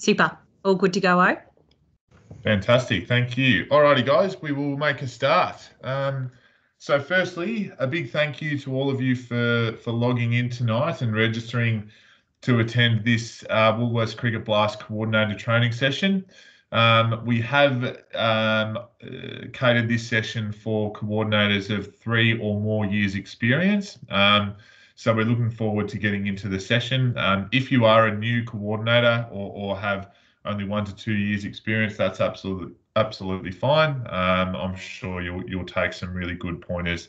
Super. All good to go, Fantastic. Thank you. Alrighty, guys, we will make a start. So firstly, a big thank you to all of you for logging in tonight and registering to attend this Woolworths Cricket Blast coordinated training session. We have catered this session for coordinators of 3 or more years experience. So we're looking forward to getting into the session. If you are a new coordinator or have only 1 to 2 years experience, that's absolutely fine. I'm sure you'll take some really good pointers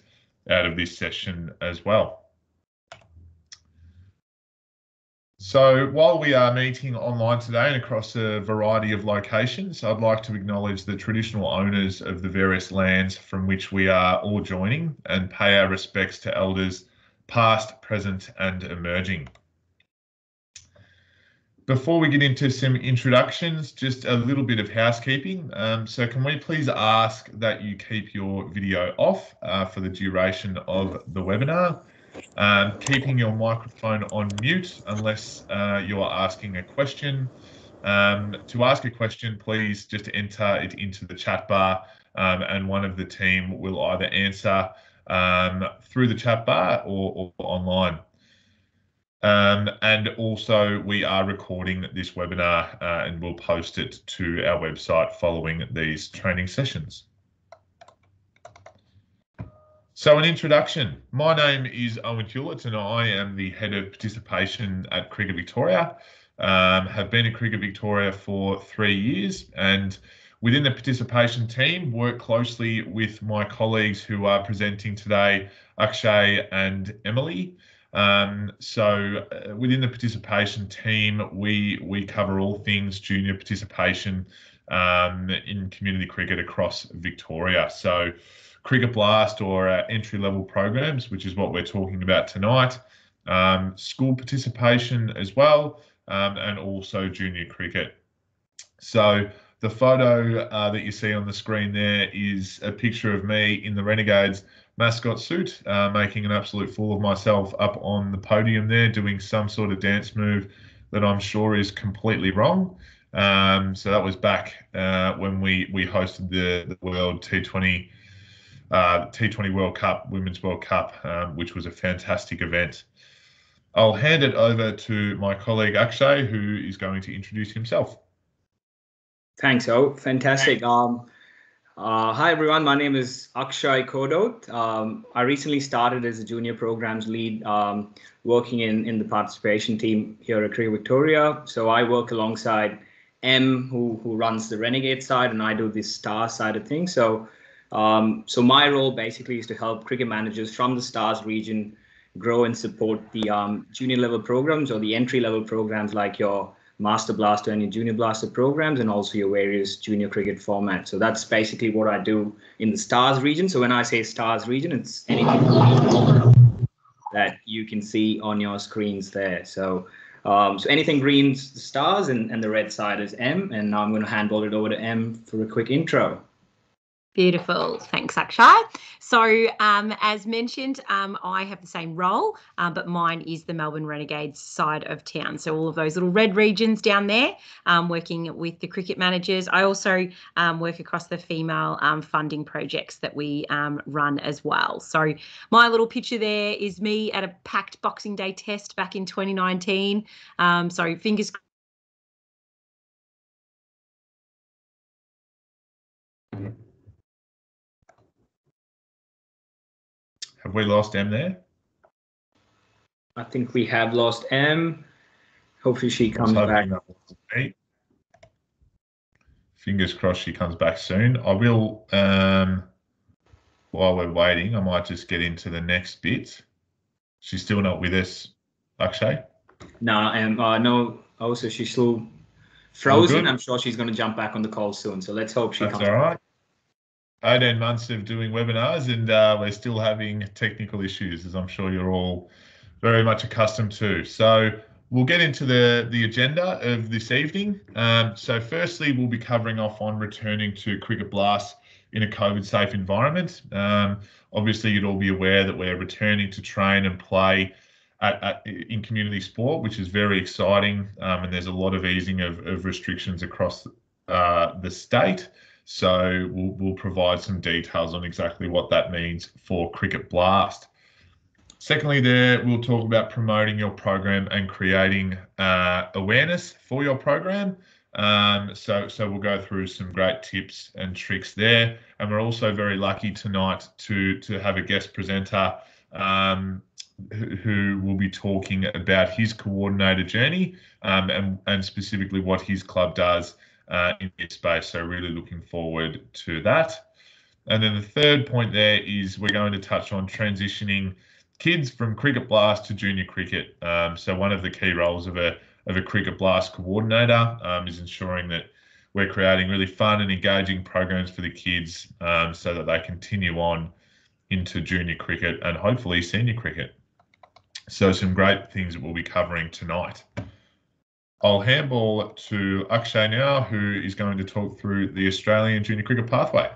out of this session as well. So while we are meeting online today and across a variety of locations, I'd like to acknowledge the traditional owners of the various lands from which we are all joining and pay our respects to elders past, present and emerging. Before we get into some introductions, just a little bit of housekeeping. So can we please ask that you keep your video off for the duration of the webinar, keeping your microphone on mute unless you are asking a question. To ask a question, please just enter it into the chat bar and one of the team will either answer through the chat bar or online. And also we are recording this webinar and we'll post it to our website following these training sessions. So an introduction. My name is Owen Hewlett and I am the Head of Participation at Cricket Victoria. Have been at Cricket Victoria for 3 years and within the participation team work closely with my colleagues who are presenting today, Akshay and Emily. So within the participation team, we cover all things junior participation in community cricket across Victoria. So Cricket Blast or entry-level programs, which is what we're talking about tonight, school participation as well, and also junior cricket. So the photo that you see on the screen there is a picture of me in the Renegades mascot suit, making an absolute fool of myself up on the podium there, doing some sort of dance move that I'm sure is completely wrong. So that was back when we hosted the World T20 World Cup, Women's World Cup, which was a fantastic event. I'll hand it over to my colleague Akshay, who is going to introduce himself. Thanks, O. Fantastic. Hi, everyone. My name is Akshay Kordot. I recently started as a junior programs lead, working in the participation team here at Cricket Victoria. So I work alongside M, who runs the Renegade side, and I do the Star side of things. So my role basically is to help cricket managers from the Stars region grow and support the junior level programs or the entry level programs like your Master Blaster and your Junior Blaster programs, and also your various junior cricket formats. So that's basically what I do in the Stars region. So when I say Stars region, it's anything that you can see on your screens there. So anything green's the Stars and the red side is M. And now I'm going to handball it over to M for a quick intro. Beautiful. Thanks, Akshay. So as mentioned, I have the same role, but mine is the Melbourne Renegades side of town. So all of those little red regions down there, working with the cricket managers. I also work across the female funding projects that we run as well. So my little picture there is me at a packed Boxing Day test back in 2019. So fingers Have we lost M there? I think we have lost M. Hopefully she comes back. Fingers crossed she comes back soon. I will, while we're waiting, I might just get into the next bit. She's still not with us, Akshay? No, no. Also, she's still frozen. I'm sure she's going to jump back on the call soon. So let's hope she comes back. That's all right. 18 months of doing webinars and we're still having technical issues, as I'm sure you're all very much accustomed to. So we'll get into the agenda of this evening. So firstly, we'll be covering off on returning to Cricket Blast in a COVID-safe environment. Obviously, you'd all be aware that we're returning to train and play in community sport, which is very exciting. And there's a lot of easing of restrictions across the state. So we'll provide some details on exactly what that means for Cricket Blast. Secondly, we'll talk about promoting your program and creating awareness for your program. So we'll go through some great tips and tricks there. And we're also very lucky tonight to have a guest presenter who will be talking about his coordinator journey and specifically what his club does in this space. So really looking forward to that. And then the third point there is we're going to touch on transitioning kids from Cricket Blast to junior cricket. So one of the key roles of a Cricket Blast coordinator is ensuring that we're creating really fun and engaging programs for the kids so that they continue on into junior cricket and hopefully senior cricket. So some great things that we'll be covering tonight. I'll handball to Akshay now, who is going to talk through the Australian Junior Cricket Pathway.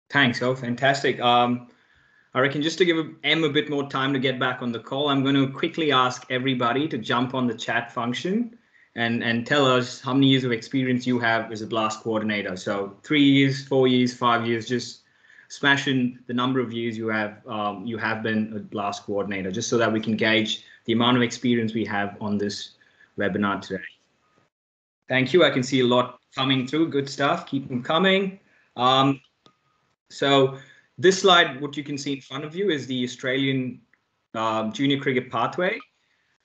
Thanks. Oh, fantastic. I reckon just to give Em a bit more time to get back on the call, I'm going to quickly ask everybody to jump on the chat function and tell us how many years of experience you have as a Blast coordinator. So 3 years, 4 years, 5 years, just smash in the number of years you have been a Blast coordinator, just so that we can gauge the amount of experience we have on this webinar today. Thank you. I can see a lot coming through. Good stuff. Keep them coming. So this slide, what you can see in front of you is the Australian Junior Cricket Pathway.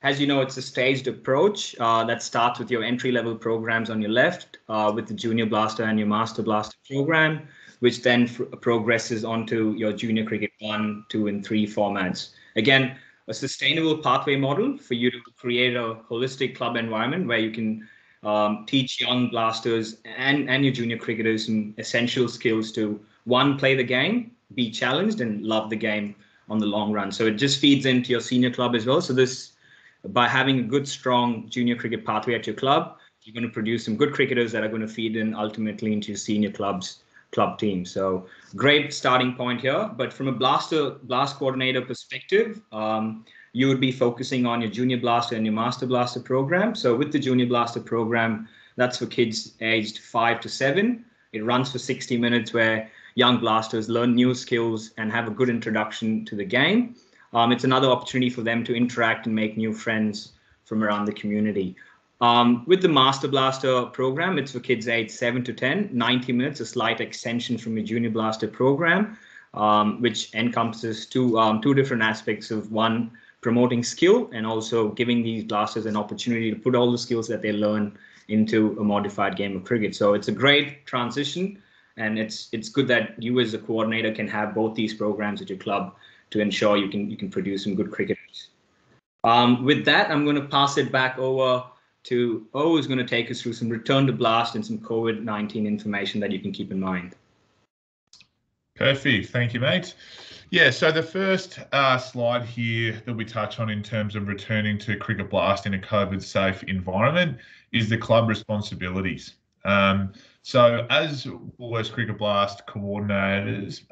As you know, it's a staged approach that starts with your entry-level programs on your left, with the Junior Blaster and your Master Blaster program, which then progresses onto your Junior Cricket 1, 2, and 3 formats. Again, a sustainable pathway model for you to create a holistic club environment where you can teach young blasters and your junior cricketers some essential skills to, one, play the game, be challenged, and love the game on the long run. So it just feeds into your senior club as well. So this, by having a good, strong junior cricket pathway at your club, you're going to produce some good cricketers that are going to feed in ultimately into your senior club team. So great starting point here. But from a blast coordinator perspective, you would be focusing on your Junior Blaster and your Master Blaster program. So with the Junior Blaster program, that's for kids aged 5 to 7. It runs for 60 minutes where young blasters learn new skills and have a good introduction to the game. It's another opportunity for them to interact and make new friends from around the community. With the Master Blaster program, it's for kids aged 7 to 10, 90 minutes, a slight extension from your Junior Blaster program, which encompasses two different aspects of, one, promoting skill and also giving these blasters an opportunity to put all the skills that they learn into a modified game of cricket. So it's a great transition, and it's good that you as a coordinator can have both these programs at your club to ensure you can produce some good cricketers. With that, I'm going to pass it back over to O, who's going to take us through some return to blast and some COVID-19 information that you can keep in mind. Perfect. Thank you, mate. Yeah, so the first slide here that we touch on in terms of returning to Cricket Blast in a COVID-safe environment is the club responsibilities. So as Woolworths Cricket Blast coordinators,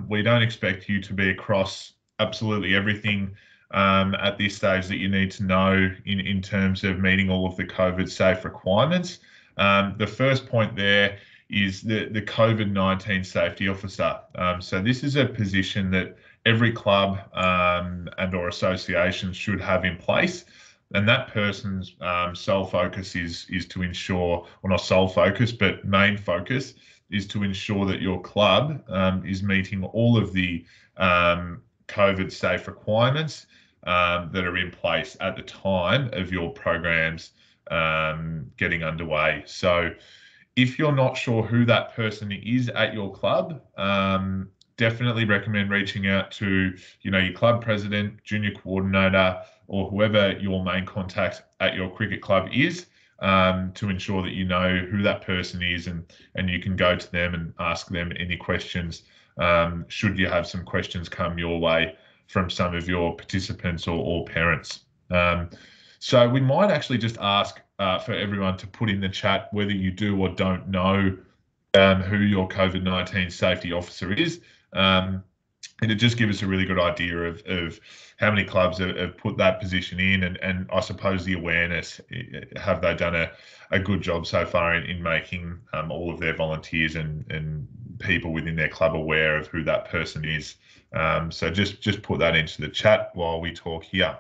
we don't expect you to be across absolutely everything at this stage that you need to know in terms of meeting all of the COVID-safe requirements. The first point there is the COVID-19 safety officer. So this is a position that every club and or association should have in place. And that person's sole focus is to ensure, well, not sole focus, but main focus is to ensure that your club is meeting all of the COVID safe requirements that are in place at the time of your programs getting underway. So if you're not sure who that person is at your club, definitely recommend reaching out to, your club president, junior coordinator, or whoever your main contact at your cricket club is, to ensure that you know who that person is, and you can go to them and ask them any questions, should you have some questions come your way from some of your participants or parents. So we might actually just ask for everyone to put in the chat whether you do or don't know who your COVID-19 safety officer is. it'd just give us a really good idea of how many clubs have put that position in, and I suppose the awareness. Have they done a good job so far in making all of their volunteers and people within their club aware of who that person is? So just put that into the chat while we talk here.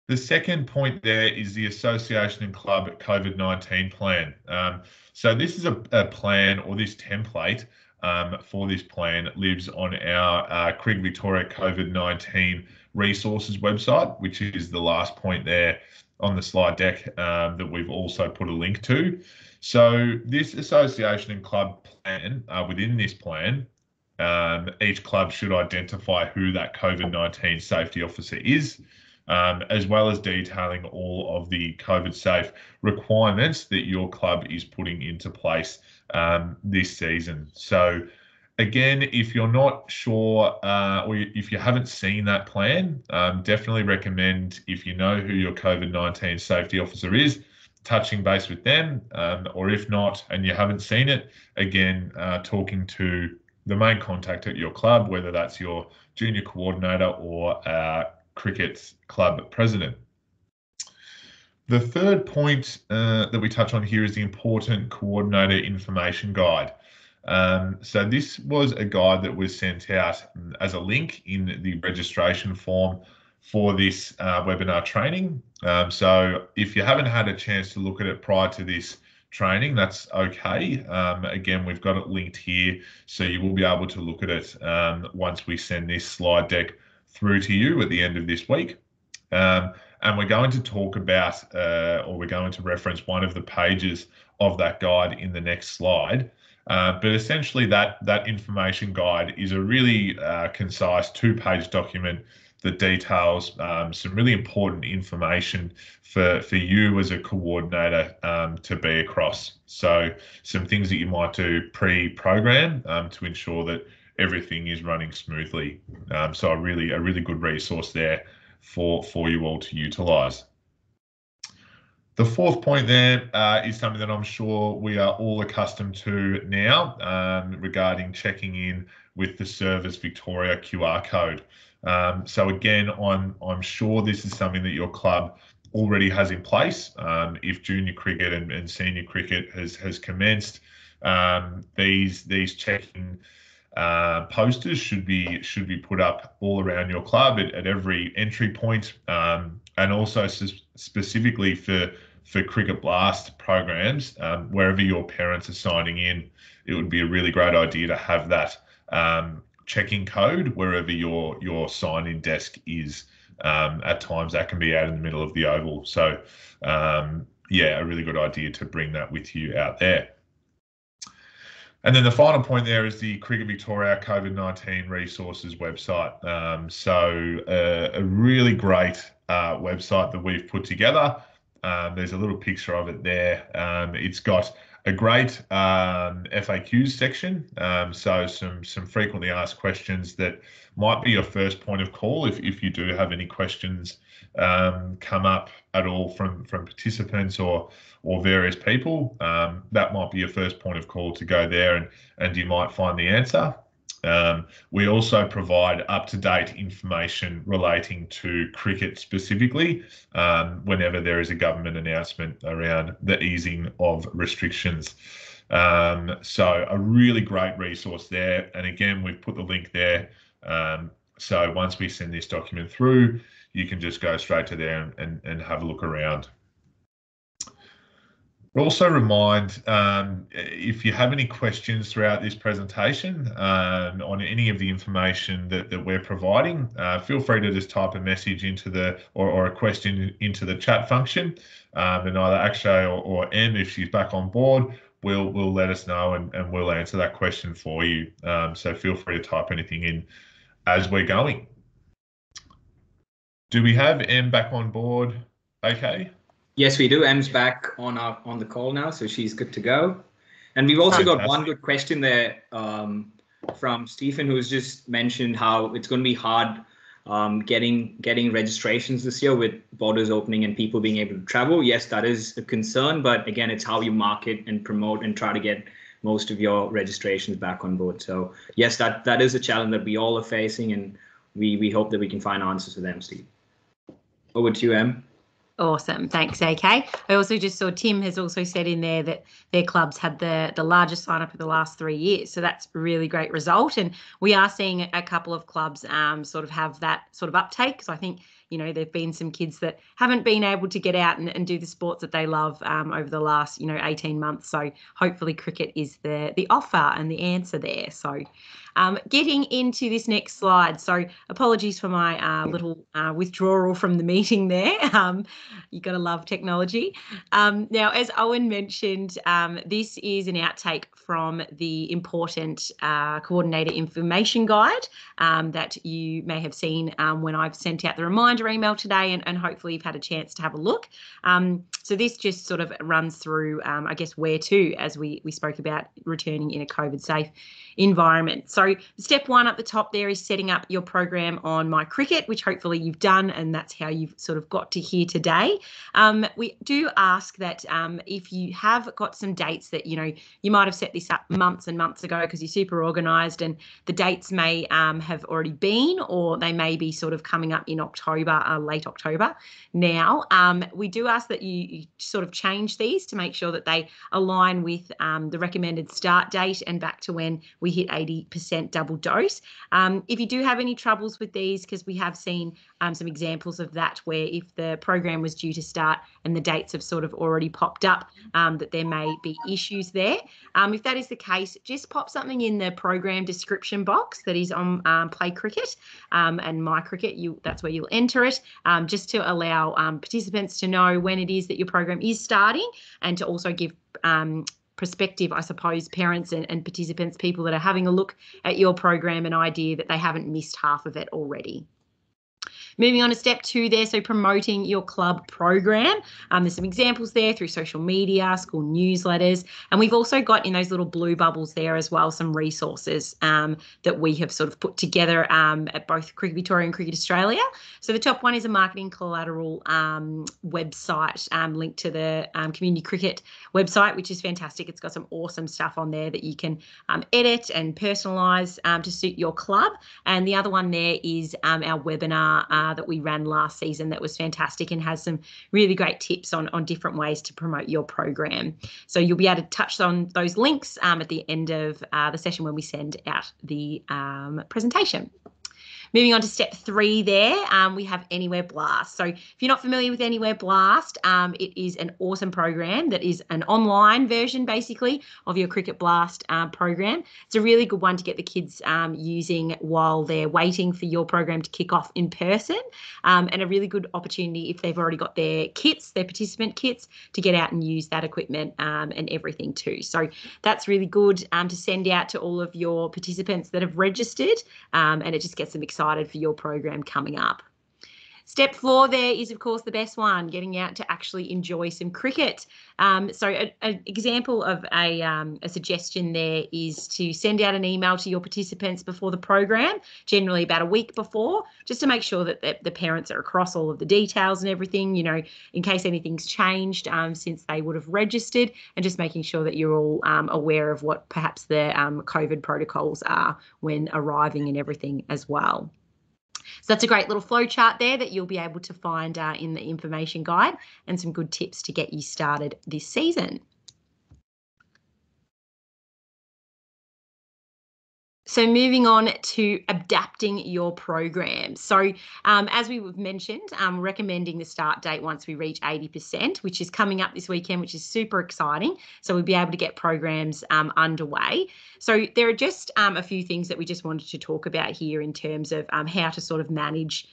The second point there is the association and club COVID-19 plan. So this is a plan, or this template for this plan lives on our Cricket Victoria COVID-19 resources website, which is the last point there on the slide deck that we've also put a link to. So this association and club plan, within this plan, each club should identify who that COVID-19 safety officer is, as well as detailing all of the COVID safe requirements that your club is putting into place this season. So again, if you're not sure or if you haven't seen that plan, definitely recommend, if you know who your COVID-19 safety officer is, touching base with them, or if not, and you haven't seen it, again, talking to the main contact at your club, whether that's your junior coordinator or cricket club president. The third point that we touch on here is the important coordinator information guide. So this was a guide that was sent out as a link in the registration form for this webinar training. So if you haven't had a chance to look at it prior to this training, that's okay. Again, we've got it linked here, so you will be able to look at it once we send this slide deck through to you at the end of this week. And we're going to talk about, or we're going to reference one of the pages of that guide in the next slide. But essentially that information guide is a really concise 2-page document that details some really important information for you as a coordinator to be across. So some things that you might do pre-program to ensure that everything is running smoothly. So a really good resource there for you all to utilise. The fourth point there is something that I'm sure we are all accustomed to now, regarding checking in with the Service Victoria QR code. So again, I'm sure this is something that your club already has in place. If junior cricket and senior cricket has commenced, these checking posters should be put up all around your club at every entry point, and also specifically for Cricket Blast programs, wherever your parents are signing in, it would be a really great idea to have that checking code wherever your sign-in desk is. At times that can be out in the middle of the oval. So yeah, a really good idea to bring that with you out there. And then the final point there is the Cricket Victoria COVID-19 resources website. So a really great website that we've put together. There's a little picture of it there. It's got a great FAQs section. So some frequently asked questions that might be your first point of call if you do have any questions come up at all from participants or various people. That might be your first point of call to go there, and you might find the answer. We also provide up-to-date information relating to cricket specifically, whenever there is a government announcement around the easing of restrictions. So a really great resource there. And again, we've put the link there. So once we send this document through, you can just go straight to there and have a look around. Also remind, if you have any questions throughout this presentation on any of the information that we're providing, feel free to just type a message into or a question into the chat function, and either Akshay or Em, if she's back on board, will let us know and we'll answer that question for you. So feel free to type anything in as we're going. Do we have Em back on board? Okay. Yes, we do. Em's back on the call now, so she's good to go. And we've also got one good question there from Stephen, who's just mentioned how it's going to be hard getting registrations this year with borders opening and people being able to travel. Yes, that is a concern, but again, it's how you market and promote and try to get most of your registrations back on board. So yes, that is a challenge that we all are facing, and we hope that we can find answers for them, Steve. Over to you, Em. Awesome. Thanks, AK. I also just saw Tim has also said in there that their clubs had the largest sign up of the last 3 years. So that's a really great result. And we are seeing a couple of clubs sort of have that sort of uptake, because I think, you know, there've been some kids that haven't been able to get out and do the sports that they love over the last, 18 months. So hopefully cricket is the offer and the answer there. So getting into this next slide. So apologies for my little withdrawal from the meeting there. You got to love technology. Now, as Owen mentioned, this is an outtake from the important coordinator information guide that you may have seen when I've sent out the reminder email today, and hopefully you've had a chance to have a look. So this just sort of runs through, I guess, where to, as we spoke about returning in a COVID-safe environment. So step one up the top there is setting up your program on My Cricket, which hopefully you've done, and that's how you've sort of got to here today. We do ask that if you have got some dates that, you might have set this up months and months ago because you're super organised, and the dates may have already been, or they may be sort of coming up in October, late October. Now, we do ask that you sort of change these to make sure that they align with the recommended start date and back to when we hit 80% double dose. If you do have any troubles with these, because we have seen some examples of that, where if the program was due to start and the dates have sort of already popped up, that there may be issues there. If that is the case, just pop something in the program description box that is on Play Cricket and My Cricket. That's where you'll enter it, just to allow participants to know when it is that your program is starting, and to also give prospective, I suppose, parents and participants, people that are having a look at your program, an idea that they haven't missed half of it already. Moving on to step two there, so promoting your club program. There's some examples there through social media, school newsletters, and we've also got in those little blue bubbles there as well some resources that we have sort of put together at both Cricket Victoria and Cricket Australia. So the top one is a marketing collateral website linked to the Community Cricket website, which is fantastic. It's got some awesome stuff on there that you can edit and personalise to suit your club. And the other one there is our webinar that we ran last season that was fantastic and has some really great tips on different ways to promote your program. So you'll be able to touch on those links at the end of the session when we send out the presentation. Moving on to step three there, we have Anywhere Blast. So if you're not familiar with Anywhere Blast, it is an awesome program that is an online version, basically, of your Cricket Blast program. It's a really good one to get the kids using while they're waiting for your program to kick off in person, and a really good opportunity if they've already got their kits, their participant kits, to get out and use that equipment and everything too. So that's really good to send out to all of your participants that have registered, and it just gets them excited for your program coming up. Step four there is, of course, the best one, getting out to actually enjoy some cricket. So an example of a suggestion there is to send out an email to your participants before the program, generally about a week before, just to make sure that the parents are across all of the details and everything, in case anything's changed since they would have registered, and just making sure that you're all aware of what perhaps the COVID protocols are when arriving and everything as well. So that's a great little flow chart there that you'll be able to find in the information guide, and some good tips to get you started this season. So moving on to adapting your program. So as we've mentioned, recommending the start date once we reach 80%, which is coming up this weekend, which is super exciting. So we'll be able to get programs underway. So there are just a few things that we just wanted to talk about here in terms of how to sort of manage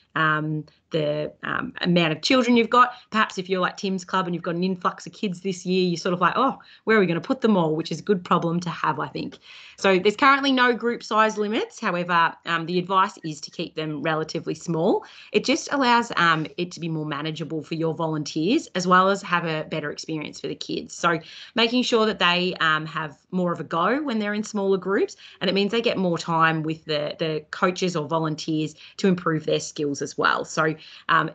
the amount of children you've got. Perhaps if you're like Tim's club and you've got an influx of kids this year, you're sort of like, oh, where are we going to put them all? Which is a good problem to have, I think. So there's currently no group size limits. However, the advice is to keep them relatively small. It just allows it to be more manageable for your volunteers, as well as have a better experience for the kids. So making sure that they have more of a go when they're in smaller groups, and it means they get more time with the coaches or volunteers to improve their skills as well. So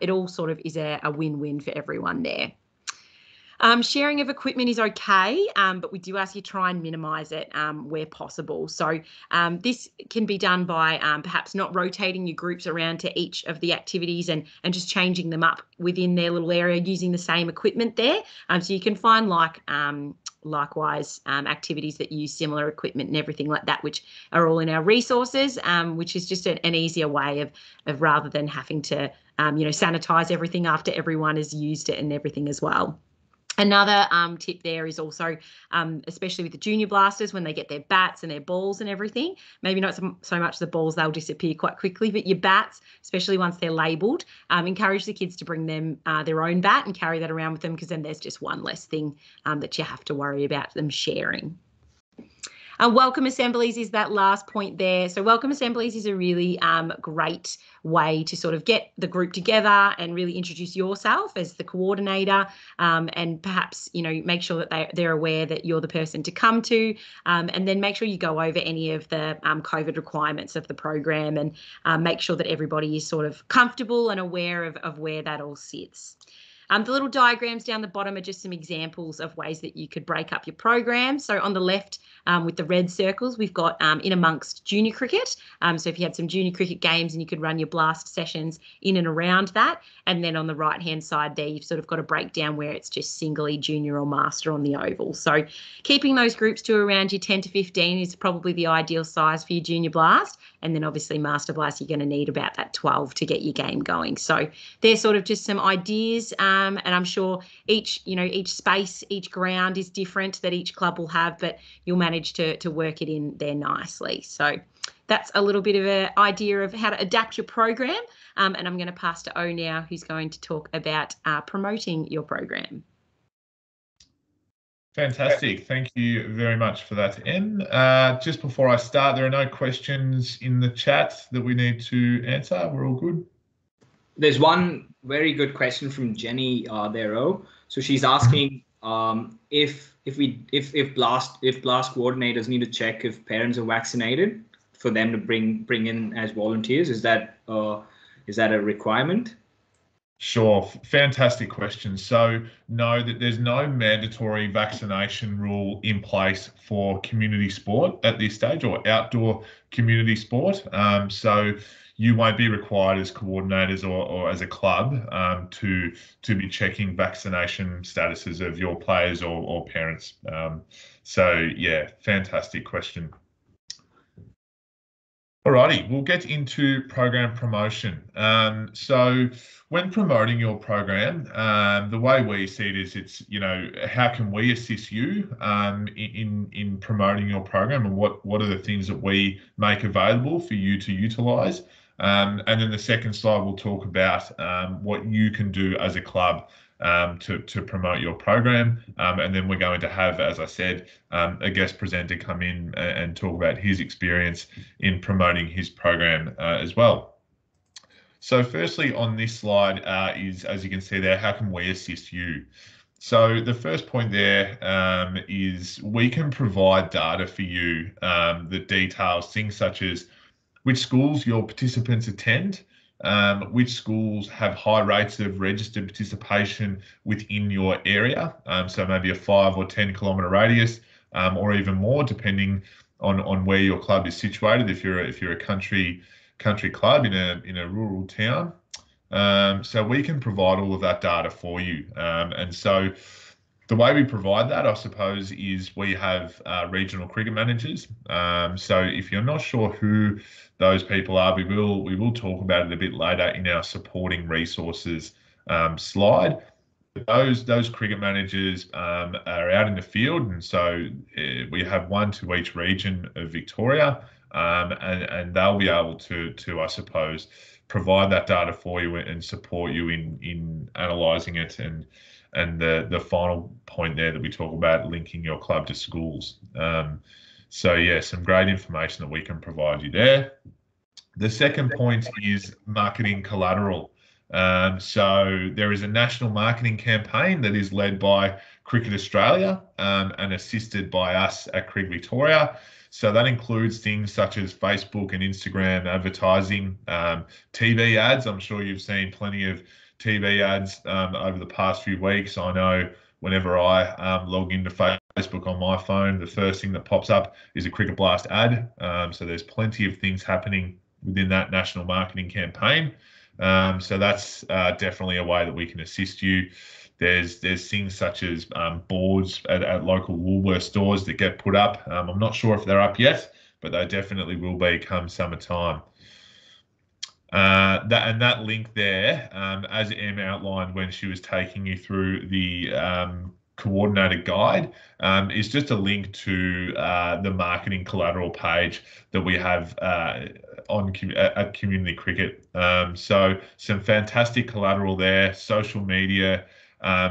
it all sort of is a win-win for everyone there. Sharing of equipment is okay, but we do ask you try and minimise it where possible. So this can be done by perhaps not rotating your groups around to each of the activities and just changing them up within their little area using the same equipment there. So you can find likewise activities that use similar equipment and everything like that, which are all in our resources, which is just an easier way of rather than having to sanitize everything after everyone has used it and everything as well. Another tip there is also, especially with the junior blasters, when they get their bats and their balls and everything, maybe not so much the balls, they'll disappear quite quickly, but your bats, especially once they're labelled, encourage the kids to bring them their own bat and carry that around with them, because then there's just one less thing that you have to worry about them sharing. Welcome assemblies is that last point there. So welcome assemblies is a really great way to sort of get the group together and really introduce yourself as the coordinator, and perhaps make sure that they're aware that you're the person to come to, and then make sure you go over any of the COVID requirements of the program, and make sure that everybody is sort of comfortable and aware of where that all sits. The little diagrams down the bottom are just some examples of ways that you could break up your program. So on the left, with the red circles, we've got in amongst junior cricket. So if you had some junior cricket games, and you could run your blast sessions in and around that. And then on the right-hand side there, you've sort of got a breakdown where it's just singly junior or master on the oval. So keeping those groups to around your 10 to 15 is probably the ideal size for your junior blast. And then obviously master blast, you're going to need about that 12 to get your game going. So they're sort of just some ideas. And I'm sure each space, each ground is different that each club will have, but you'll manage to work it in there nicely. So that's a little bit of an idea of how to adapt your program. And I'm going to pass to O now, who's going to talk about promoting your program. Fantastic. Thank you very much for that, Em. Just before I start, there are no questions in the chat that we need to answer. We're all good? There's one very good question from Jenny there. So she's asking if blast coordinators need to check if parents are vaccinated for them to bring in as volunteers. Is that a requirement? Sure. Fantastic question. So no, that there's no mandatory vaccination rule in place for community sport at this stage, or outdoor community sport. So you won't be required as coordinators or as a club to be checking vaccination statuses of your players or parents. So yeah, fantastic question. Alrighty, we'll get into program promotion. So when promoting your program, the way we see it is it's, how can we assist you in promoting your program, and what are the things that we make available for you to utilise? And then the second slide will talk about what you can do as a club to promote your program. And then we're going to have, as I said, a guest presenter come in and talk about his experience in promoting his program as well. So firstly on this slide is, as you can see there, how can we assist you? So the first point there is we can provide data for you that details things such as which schools your participants attend, which schools have high rates of registered participation within your area, so maybe a 5 or 10 kilometre radius, or even more, depending on where your club is situated. If you're a country club in a rural town, so we can provide all of that data for you. And so the way we provide that, I suppose, is we have regional cricket managers. So if you're not sure who those people are, we will talk about it a bit later in our supporting resources slide. Those cricket managers are out in the field, and so we have one to each region of Victoria, and they'll be able to I suppose provide that data for you and support you in analysing it and the final point there that we talk about, linking your club to schools. So yeah, some great information that we can provide you there. The second point is marketing collateral. So there is a national marketing campaign that is led by Cricket Australia and assisted by us at Cricket Victoria. So that includes things such as Facebook and Instagram advertising, TV ads. I'm sure you've seen plenty of TV ads over the past few weeks. I know whenever I log into Facebook on my phone, the first thing that pops up is a Cricket Blast ad. So there's plenty of things happening within that national marketing campaign. So that's definitely a way that we can assist you. There's things such as boards at local Woolworths stores that get put up. I'm not sure if they're up yet, but they definitely will be come summertime. That link there, as Em outlined when she was taking you through the coordinator guide, is just a link to the marketing collateral page that we have at Community Cricket. So some fantastic collateral there, social media,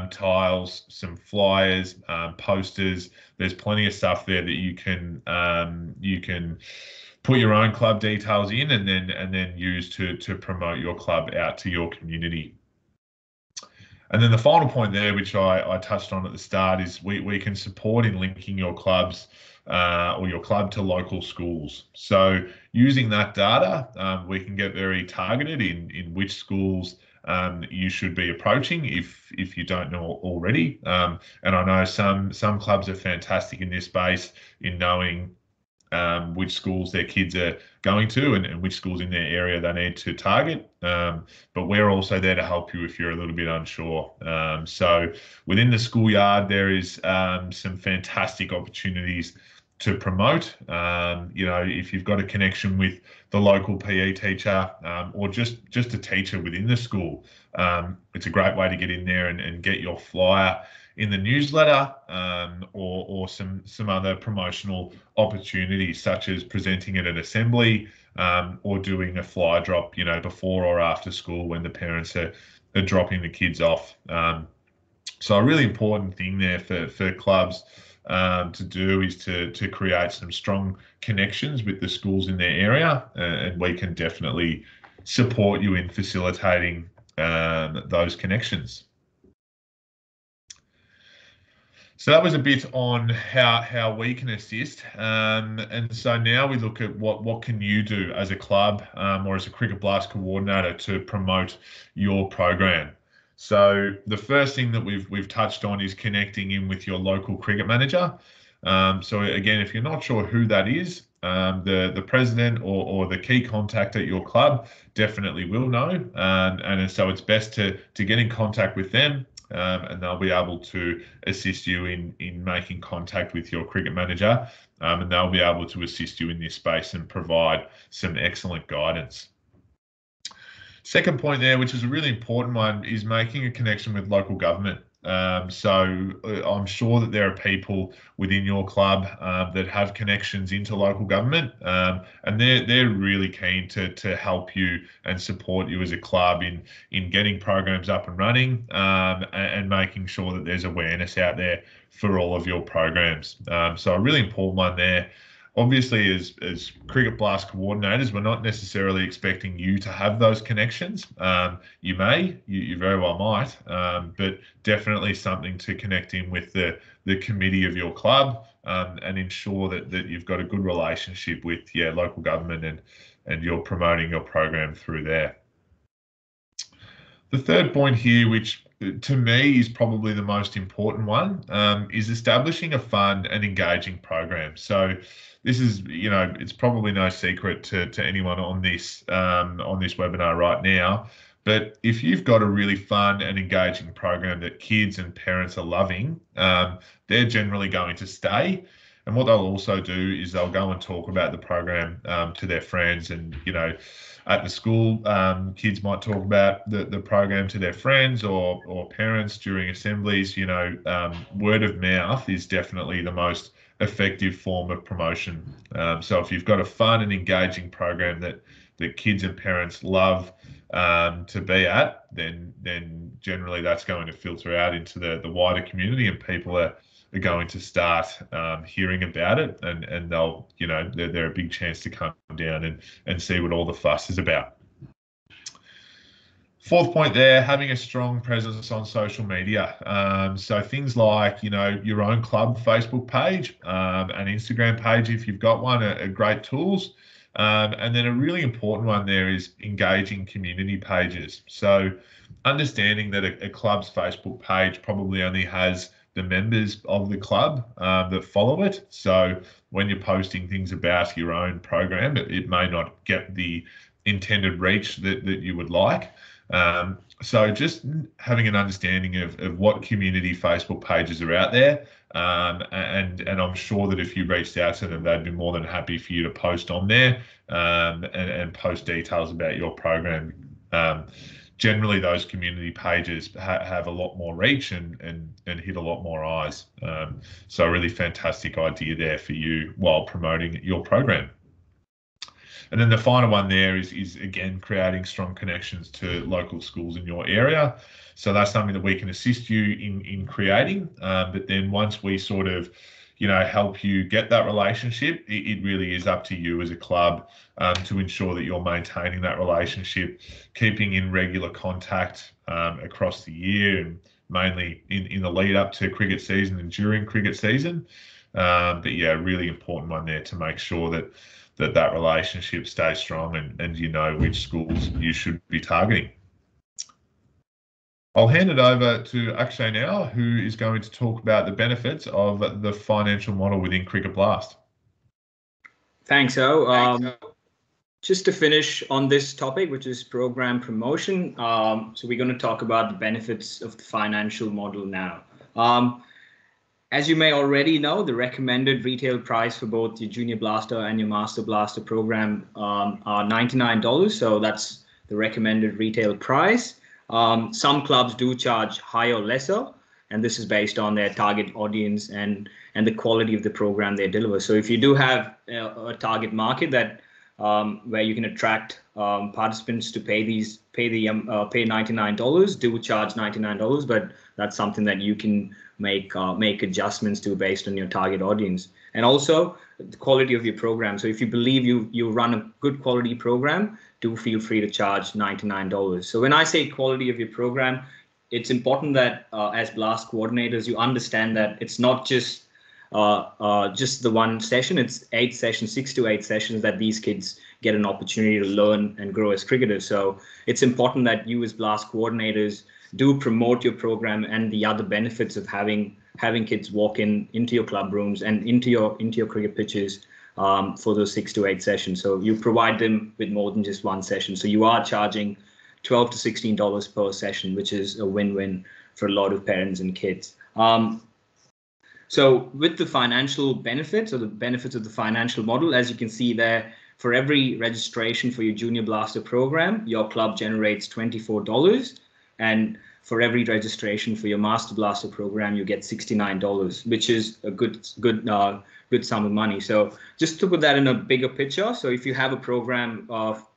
tiles, some flyers, posters. There's plenty of stuff there that you can put your own club details in and then use to promote your club out to your community. And then the final point there, which I touched on at the start, is we can support in linking your clubs or your club to local schools. So using that data, we can get very targeted in which schools you should be approaching if you don't know already. And I know some clubs are fantastic in this space in knowing which schools their kids are going to and which schools in their area they need to target. But we're also there to help you if you're a little bit unsure. So within the schoolyard, there is some fantastic opportunities to promote. If you've got a connection with the local PE teacher or just a teacher within the school, it's a great way to get in there and get your flyer in the newsletter or some other promotional opportunities, such as presenting it at Assembly or doing a flyer drop, before or after school when the parents are dropping the kids off. So a really important thing there for clubs to do is to create some strong connections with the schools in their area, and we can definitely support you in facilitating those connections. So that was a bit on how we can assist, and so now we look at what can you do as a club or as a Cricket Blast coordinator to promote your program. So the first thing that we've touched on is connecting in with your local cricket manager. So again, if you're not sure who that is, the president or the key contact at your club definitely will know, and so it's best to get in contact with them. And they'll be able to assist you in making contact with your cricket manager, and they'll be able to assist you in this space and provide some excellent guidance. Second point there, which is a really important one, is making a connection with local government. So I'm sure that there are people within your club that have connections into local government, and they're really keen to help you and support you as a club in getting programs up and running, and making sure that there's awareness out there for all of your programs. So a really important one there. Obviously, as Cricket Blast coordinators, we're not necessarily expecting you to have those connections. You very well might, but definitely something to connect in with the committee of your club, and ensure that you've got a good relationship with local government and you're promoting your program through there. The third point here, which to me is probably the most important one, is establishing a fun and engaging program. So this is, it's probably no secret to anyone on this webinar right now, but if you've got a really fun and engaging program that kids and parents are loving, they're generally going to stay. And what they'll also do is they'll go and talk about the program to their friends, and at the school, kids might talk about the program to their friends or parents during assemblies. Word of mouth is definitely the most effective form of promotion. So if you've got a fun and engaging program that kids and parents love to be at, then generally that's going to filter out into the wider community, and people are going to start hearing about it, and they'll, they're a big chance to come down and see what all the fuss is about. Fourth point there, having a strong presence on social media. So things like, your own club Facebook page, an Instagram page, if you've got one, are great tools. And then a really important one there is engaging community pages. So understanding that a club's Facebook page probably only has the members of the club that follow it. So when you're posting things about your own program, it may not get the intended reach that you would like. So just having an understanding of what community Facebook pages are out there, and I'm sure that if you reached out to them, they'd be more than happy for you to post on there and post details about your program. Generally, those community pages have a lot more reach and hit a lot more eyes. So a really fantastic idea there for you while promoting your program. And then the final one there is again, creating strong connections to local schools in your area. So that's something that we can assist you in creating. But then once we sort of, help you get that relationship, it really is up to you as a club to ensure that you're maintaining that relationship, keeping in regular contact across the year, and mainly in the lead up to cricket season and during cricket season. But yeah, really important one there to make sure that relationship stays strong and you know which schools you should be targeting. I'll hand it over to Akshay now, who is going to talk about the benefits of the financial model within Cricket Blast. Thanks, just to finish on this topic, which is program promotion. So we're going to talk about the benefits of the financial model now. As you may already know, the recommended retail price for both your Junior Blaster and your Master Blaster program are $99. So that's the recommended retail price. Some clubs do charge higher or lesser, and this is based on their target audience and the quality of the program they deliver. So if you do have a target market that where you can attract participants to pay $99, do charge $99, but that's something that you can make adjustments to based on your target audience, and also the quality of your program. So if you believe you run a good quality program, do feel free to charge $99. So when I say quality of your program, it's important that as Blast coordinators, you understand that it's not just the one session. It's 8 sessions, 6 to 8 sessions that these kids get an opportunity to learn and grow as cricketers. So it's important that you as Blast coordinators do promote your program and the other benefits of having kids walk into your club rooms and into your cricket pitches for those 6 to 8 sessions. So you provide them with more than just one session. So you are charging $12 to $16 per session, which is a win-win for a lot of parents and kids. So with the financial benefits, or the benefits of the financial model, as you can see there, for every registration for your Junior Blaster program, your club generates $24. And for every registration for your Master Blaster program, you get $69, which is a good sum of money. So just to put that in a bigger picture, so if you have a program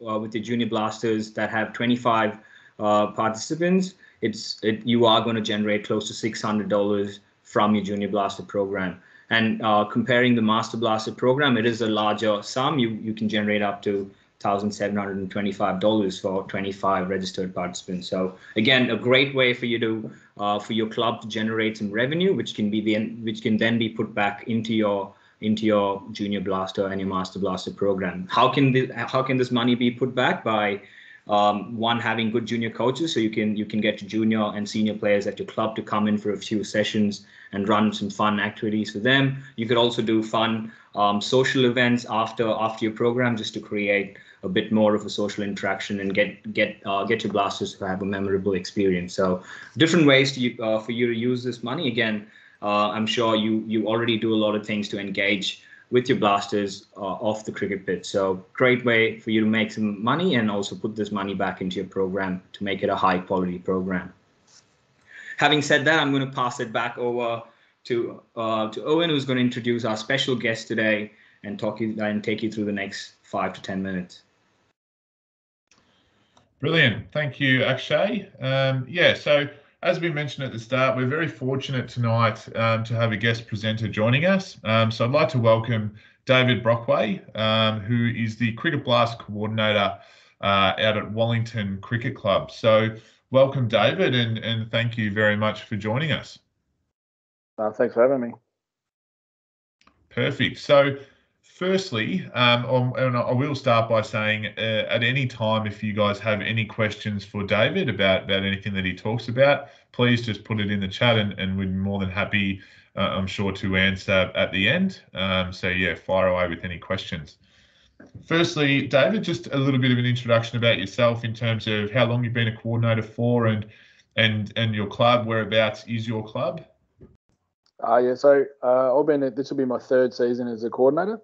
with your Junior Blasters that have 25 participants, you are going to generate close to $600 from your Junior Blaster program. And comparing the Master Blaster program, it is a larger sum. You can generate up to $1,725 for 25 registered participants. So again, a great way for you to for your club to generate some revenue, which can then be put back into your Junior Blaster and your Master Blaster program. How can this money be put back? By one, having good junior coaches, so you can get your junior and senior players at your club to come in for a few sessions and run some fun activities for them. You could also do fun social events after your program, just to create a bit more of a social interaction and get your blasters to have a memorable experience. So different ways for you to use this money. Again, I'm sure you already do a lot of things to engage with your blasters off the cricket pitch. So great way for you to make some money and also put this money back into your program to make it a high quality program. Having said that, I'm going to pass it back over to Owen, who's going to introduce our special guest today and take you through the next 5 to 10 minutes. Brilliant. Thank you, Akshay. So as we mentioned at the start, we're very fortunate tonight to have a guest presenter joining us. So I'd like to welcome David Brockway, who is the Cricket Blast coordinator out at Wellington Cricket Club. So welcome, David, and thank you very much for joining us. Thanks for having me. Perfect. So firstly, and I will start by saying at any time, if you guys have any questions for David about anything that he talks about, please just put it in the chat and we'd be more than happy, I'm sure, to answer at the end. So yeah, fire away with any questions. Firstly, David, just a little bit of an introduction about yourself in terms of how long you've been a coordinator for and your club. Whereabouts is your club? So I've been. This will be my third season as a coordinator.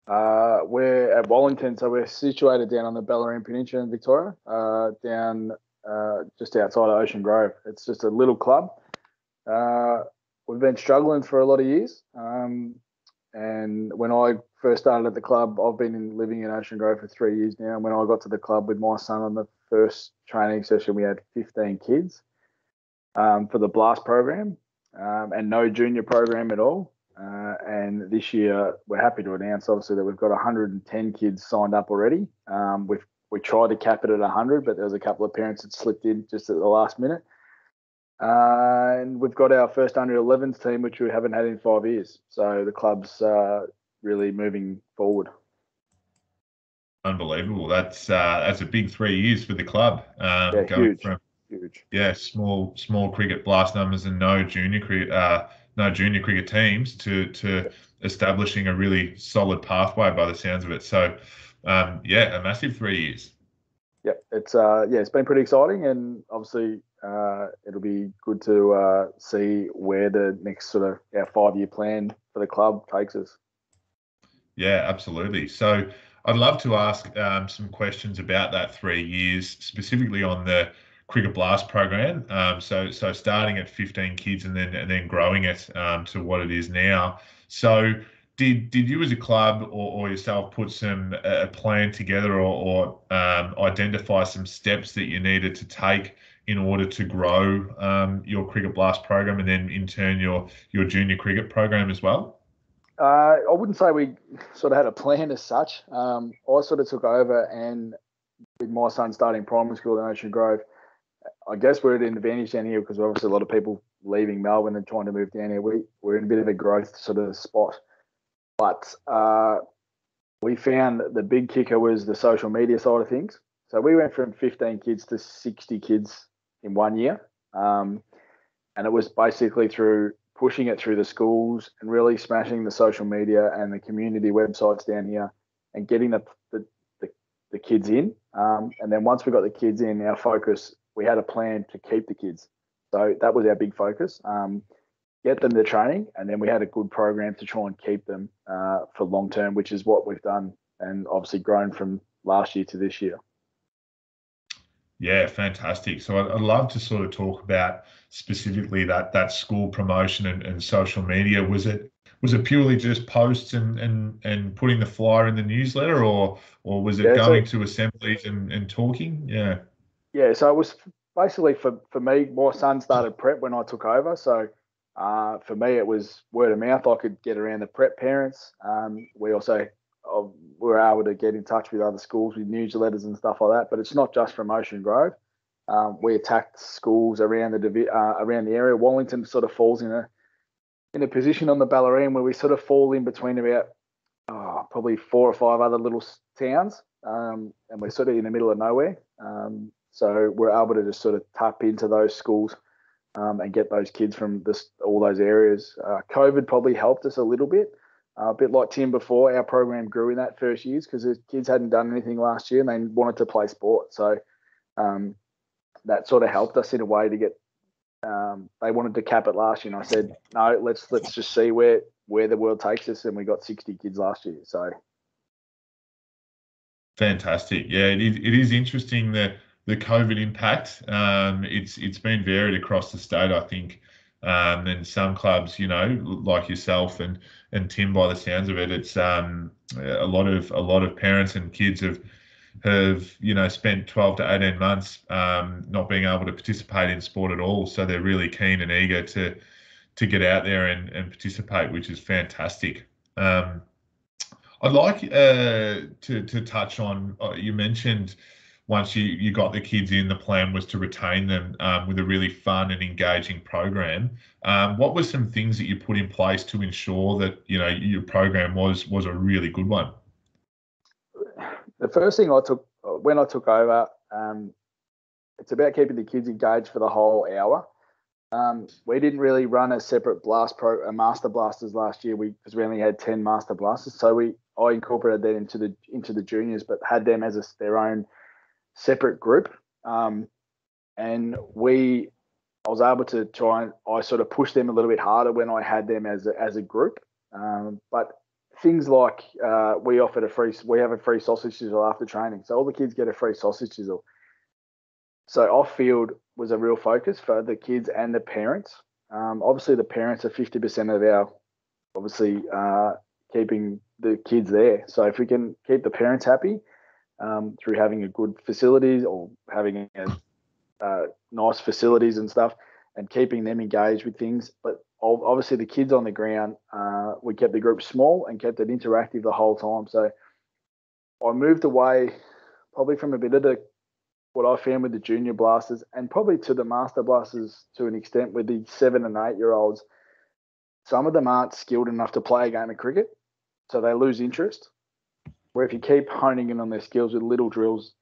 We're at Wallington, so we're situated down on the Bellarine Peninsula in Victoria, down just outside of Ocean Grove. It's just a little club. We've been struggling for a lot of years, and when I first started at the club, I've been living in Ocean Grove for 3 years now. And when I got to the club with my son on the first training session, we had 15 kids for the Blast program. And no junior program at all. And this year, we're happy to announce, obviously, that we've got 110 kids signed up already. We tried to cap it at 100, but there was a couple of parents that slipped in just at the last minute. And we've got our first under 11s team, which we haven't had in 5 years. So the club's really moving forward. Unbelievable. That's a big 3 years for the club. Yeah, going huge. Huge. Yeah, small cricket blast numbers and no junior cricket teams to establishing a really solid pathway by the sounds of it. So a massive 3 years. Yeah, it's been pretty exciting, and obviously it'll be good to see where the next sort of our 5-year plan for the club takes us. Yeah, absolutely. So I'd love to ask some questions about that 3 years, specifically on the Cricket Blast program. So starting at 15 kids and then growing it to what it is now. So did you as a club or yourself put a plan together or identify some steps that you needed to take in order to grow your Cricket Blast program and then in turn your junior cricket program as well? I wouldn't say we sort of had a plan as such. I sort of took over, and with my son starting primary school in Ocean Grove, I guess we're at an advantage down here because obviously a lot of people leaving Melbourne and trying to move down here. We're in a bit of a growth sort of spot. But we found the big kicker was the social media side of things. So we went from 15 kids to 60 kids in 1 year. And it was basically through pushing it through the schools and really smashing the social media and the community websites down here and getting the kids in. And then once we got the kids in, our focus, we had a plan to keep the kids. So that was our big focus, get them to training, and then we had a good program to try and keep them for long term, which is what we've done and obviously grown from last year to this year. Yeah, fantastic. So I'd love to sort of talk about specifically that school promotion and social media. Was it purely just posts and putting the flyer in the newsletter, or was it going to assemblies and talking? Yeah. Yeah, so it was basically for me, my son started prep when I took over. So for me, it was word of mouth. I could get around the prep parents. We also were able to get in touch with other schools with newsletters and stuff like that. But it's not just from Ocean Grove. We attacked schools around the area. Wallington sort of falls in a position on the Bellarine where we sort of fall in between about probably 4 or 5 other little towns, and we're sort of in the middle of nowhere. So we're able to just sort of tap into those schools and get those kids from all those areas. COVID probably helped us a little bit. A bit like Tim before, our program grew in that first years because the kids hadn't done anything last year and they wanted to play sport. So that sort of helped us in a way to get. They wanted to cap it last year, and I said, no, let's just see where the world takes us, and we got 60 kids last year. So fantastic. Yeah, it is interesting the COVID impact. It's been varied across the state, I think. And some clubs, like yourself and Tim, by the sounds of it, it's a lot of parents and kids have spent 12 to 18 months not being able to participate in sport at all. So they're really keen and eager to get out there and participate, which is fantastic. I'd like to touch on, you mentioned once you got the kids in, the plan was to retain them with a really fun and engaging program. What were some things that you put in place to ensure that your program was a really good one? The first thing I took when I took over, it's about keeping the kids engaged for the whole hour. We didn't really run a separate master blasters last year because we only had 10 master blasters. So I incorporated that into the juniors, but had them as their own separate group. And I was able to I sort of pushed them a little bit harder when I had them as a group. But things like we have a free sausage sizzle after training. So all the kids get a free sausage sizzle. So off-field was a real focus for the kids and the parents. Obviously, the parents are 50% of our, keeping the kids there. So if we can keep the parents happy through having a good facilities or having nice facilities and stuff and keeping them engaged with things. But obviously, the kids on the ground, we kept the group small and kept it interactive the whole time. So I moved away probably from a bit of what I found with the junior blasters and probably to the master blasters to an extent with the 7 and 8 year olds. Some of them aren't skilled enough to play a game of cricket, so they lose interest. Where if you keep honing in on their skills with little drills,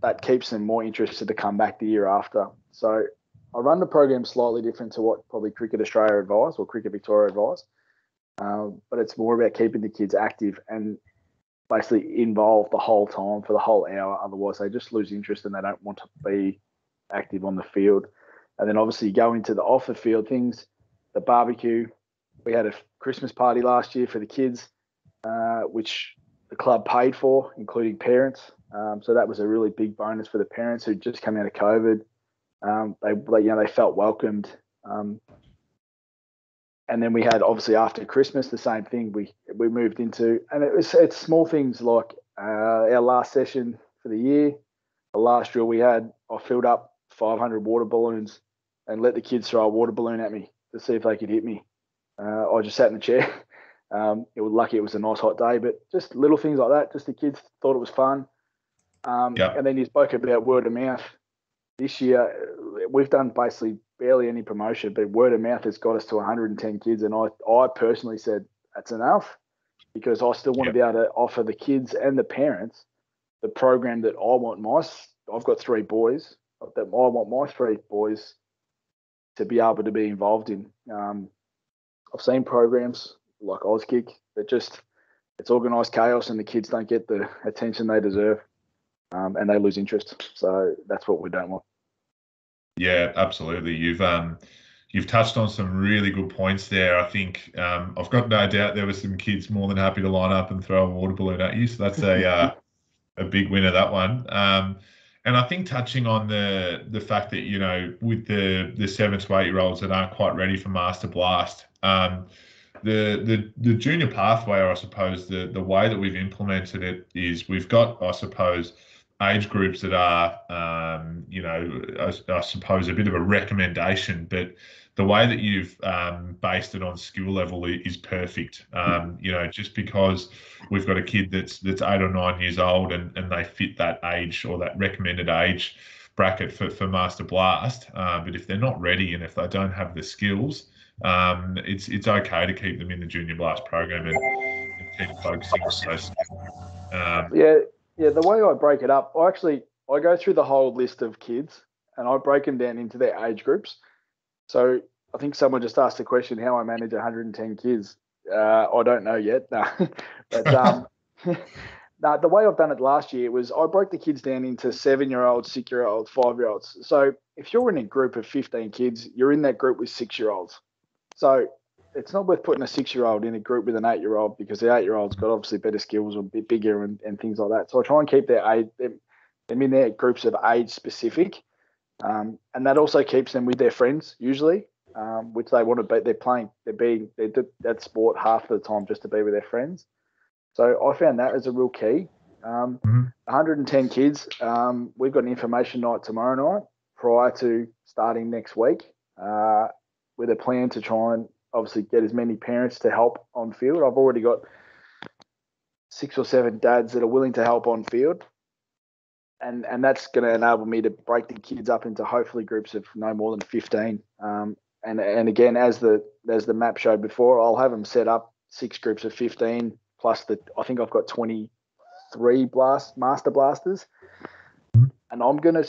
that keeps them more interested to come back the year after. So I run the program slightly different to what probably Cricket Australia advised or Cricket Victoria advised, but it's more about keeping the kids active and basically involved the whole time for the whole hour. Otherwise, they just lose interest and they don't want to be active on the field. And then obviously you go into the off the field things, the barbecue. We had a Christmas party last year for the kids, which the club paid for, including parents. So that was a really big bonus for the parents who just come out of COVID. They felt welcomed. And then we had obviously after Christmas the same thing. We moved into, and it's small things like our last session for the year, the last drill we had. I filled up 500 water balloons and let the kids throw a water balloon at me to see if they could hit me. I just sat in the chair. It was lucky it was a nice hot day, but just little things like that. Just the kids thought it was fun. And then you spoke about word of mouth. This year we've done basically barely any promotion, but word of mouth has got us to 110 kids. And I personally said that's enough because I still want to be able to offer the kids and the parents the program that I want. I've got 3 boys that I want my 3 boys to be able to be involved in. I've seen programs like Auskick that it's organised chaos and the kids don't get the attention they deserve and they lose interest. So that's what we don't want. Yeah, absolutely. You've touched on some really good points there. I think I've got no doubt there were some kids more than happy to line up and throw a water balloon at you. So that's a big winner, that one. And I think touching on the fact that, with the 7 to 8 year olds that aren't quite ready for Master Blast, the junior pathway, or I suppose the way that we've implemented it is we've got, I suppose, age groups that are, I suppose a bit of a recommendation, but the way that you've based it on skill level is perfect. Just because we've got a kid that's 8 or 9 years old and they fit that age or that recommended age bracket for Master Blast, but if they're not ready and if they don't have the skills, it's okay to keep them in the Junior Blast program and keep focusing on those skills. Yeah, the way I break it up, I go through the whole list of kids and I break them down into their age groups. So I think someone just asked the question, how I manage 110 kids. I don't know yet. No. But no, the way I've done it last year was I broke the kids down into 7-year-olds, 6-year-olds, 5-year-olds. So if you're in a group of 15 kids, you're in that group with 6-year-olds. So it's not worth putting a 6-year-old in a group with an 8-year-old because the 8-year-old's got obviously better skills or a bit bigger and things like that. So I try and keep them in their groups of age specific. And that also keeps them with their friends usually, which they want to be. They do that sport half of the time just to be with their friends. So I found that as a real key. 110 kids. We've got an information night tomorrow night prior to starting next week with a plan to try and obviously get as many parents to help on field. I've already got 6 or 7 dads that are willing to help on field. and that's going to enable me to break the kids up into hopefully groups of no more than 15. And again, as the map showed before, I'll have them set up 6 groups of 15 plus I think I've got 23 master blasters, and I'm gonna